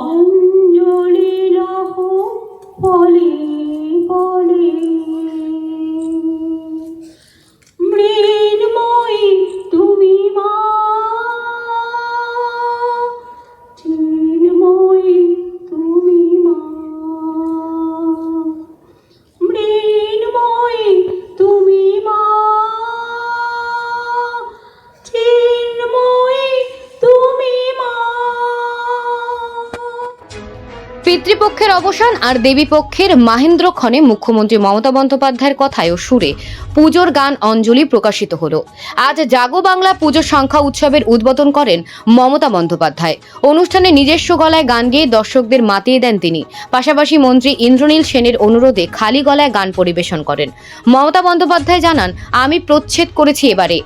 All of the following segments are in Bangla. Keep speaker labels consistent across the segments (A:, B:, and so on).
A: অঞ্জলি লহ বলে বলে মৃন্ময়ী তুমি মা, চিন্ময়ী তুমি মা, মৃন্ময়ী তুমি মা, চিন্ময়ী তুমি মা।
B: পিতৃপক্ষের অবসান আর দেবীপক্ষের মাহেন্দ্রক্ষণে মুখ্যমন্ত্রী মমতা বন্দ্যোপাধ্যায়ের কথায় ও সুরে পুজোর গান অঞ্জলি প্রকাশিত হলো। আজ জাগো বাংলা পুজো সংখ্যা উৎসবের উদ্বোধন করেন মমতা বন্দ্যোপাধ্যায়। অনুষ্ঠানে নিজস্ব গলায় গান গেয়ে দর্শকদের মাতিয়ে দেন তিনি। পাশাপাশি মন্ত্রী ইন্দ্রনীল সেনের অনুরোধে খালি গলায় গান পরিবেশন করেন। মমতা বন্দ্যোপাধ্যায় জানান, আমি প্রচ্ছেদ করেছি এবারে।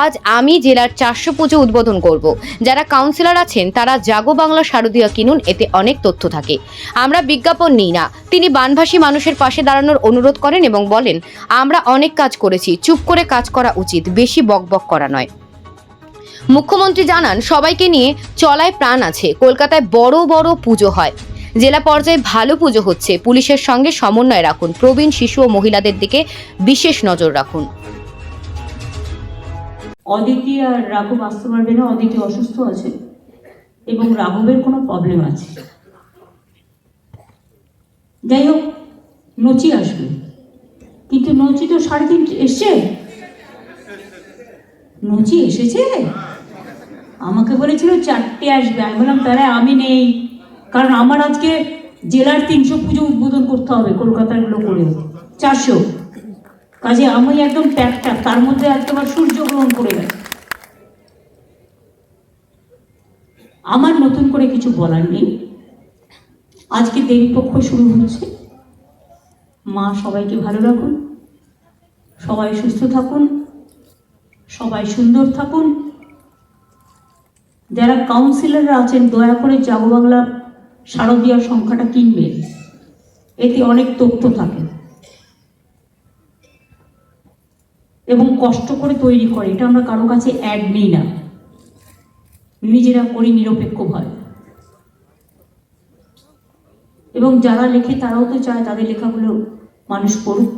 B: আজ আমি জেলার 400 পুজো উদ্বোধন করব। যারা কাউন্সিলর আছেন তারা জাগো বাংলা শারদীয়া কিনুন, এতে অনেক তথ্য থাকে। আমরা বিজ্ঞাপন নিই না। তিনি বানভাসী মানুষের পাশে দাঁড়ানোর অনুরোধ করেন এবং বলেন, আমরা অনেক কাজ করেছি, চুপ করে কাজ করা উচিত, বেশি বকবক করা নয়। মুখ্যমন্ত্রী জানান, সবাইকে নিয়ে চলায় প্রাণ আছে। কলকাতায় বড় বড় পুজো হয়, জেলা পর্যায়ে ভালো পুজো হচ্ছে। পুলিশের সঙ্গে সমন্বয় রাখুন, প্রবীণ শিশু ও মহিলাদের দিকে বিশেষ নজর রাখুন।
A: অদিতি আর রাঘব আসতে পারবে না, অদিতি অসুস্থ আছে এবং রাঘবের কোনো প্রবলেম আছে। যাই হোক, নচি আসবে, কিন্তু নচি তো 3:30 এসছে। নচি এসেছে, আমাকে বলেছিল 4টে আসবে। আমি বললাম তাহলে আমি নেই, কারণ আমার আজকে জেলার 300 পুজো উদ্বোধন করতে হবে, কলকাতারগুলো করেও 400। কাজে আমি একদম প্যাকটা, তার মধ্যে একবার সূর্যগ্রহণ করে গেছে। আমার নতুন করে কিছু বলার নেই। আজকে দেবীপক্ষ শুরু হচ্ছে। মা সবাইকে ভালো রাখুন, সবাই সুস্থ থাকুন, সবাই সুন্দর থাকুন। যারা কাউন্সিলররা আছেন দয়া করে জাগো বাংলা শারদীয়ার সংখ্যাটা কিনবেন, এতে অনেক তথ্য থাকে এবং কষ্ট করে তৈরি করে। এটা আমরা কারো কাছে অ্যাড নিই না, নিজেরা করি নিরপেক্ষভাবে। এবং যারা লেখে তারাও তো চায় তাদের লেখাগুলো মানুষ পড়ুক।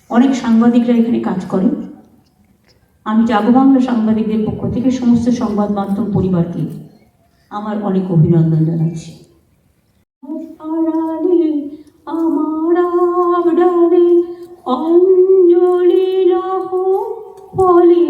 A: অনেক সাংবাদিকরা এখানে কাজ করে। আমি জাগো বাংলা সাংবাদিকদের পক্ষ থেকে সমস্ত সংবাদ মাধ্যম পরিবারকে আমার অনেক অভিনন্দন জানাচ্ছি। আমার অঞ্জলি লহ বলে